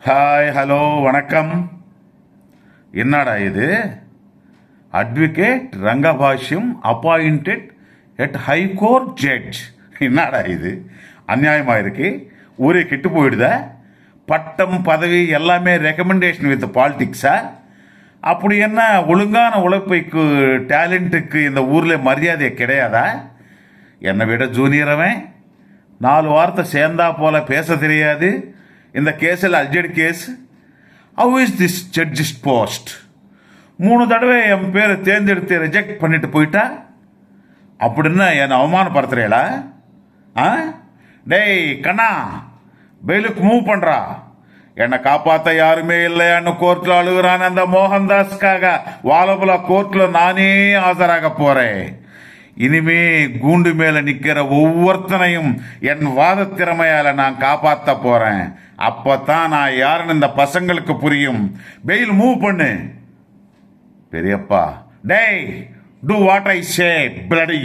Hi hello வணக்கம். என்னடா இது? அட்வொகேட் ரங்கபாஷ்யம் அப்பாயிண்டட் எட் ஹைகோர்ட் ஜட்ஜ். என்னடா இது? அநியாயமாக இருக்கு. ஊரே கெட்டு போயிடுதா? பட்டம் பதவி எல்லாமே ரெக்கமெண்டேஷன் வித் பாலிடிக்ஸா? அப்படி என்ன ஒழுங்கான உழைப்புக்கு டேலண்ட்டுக்கு இந்த ஊரில் மரியாதை கிடையாதா? என்னை விட ஜூனியரவன் 4 வார்த்தை சேர்ந்தா போல பேச தெரியாது. இந்த கேஸில் urgent case. How is this judges post? 3 தடவை என் பேரை தேர்ந்தெடுத்து ரிஜெக்ட் பண்ணிட்டு போயிட்டா அப்படின்னா என்னை அவமானப்படுத்துறீங்களா? டேய் கண்ணா, பெயிலுக்கு மூவ் பண்றா. என்னை காப்பாற்ற யாருமே இல்லையான்னு கோர்ட்டில் அழுகுறான் அந்த மோகன்தாஸ்க்காக வாலபுலா கோர்ட்டில் நானே ஆஜராக போறேன். இனிமே கூண்டு மேல நிக்கிற ஒவ்வொருத்தனையும் என் வாத திறமையால நான் காப்பாத்த போறேன். அப்பதான் நான் யாருன்னு இந்த பசங்களுக்கு புரியும். பெயில் மூவ் பண்ணு. பெரியப்பா, டேய், do what I say bloody.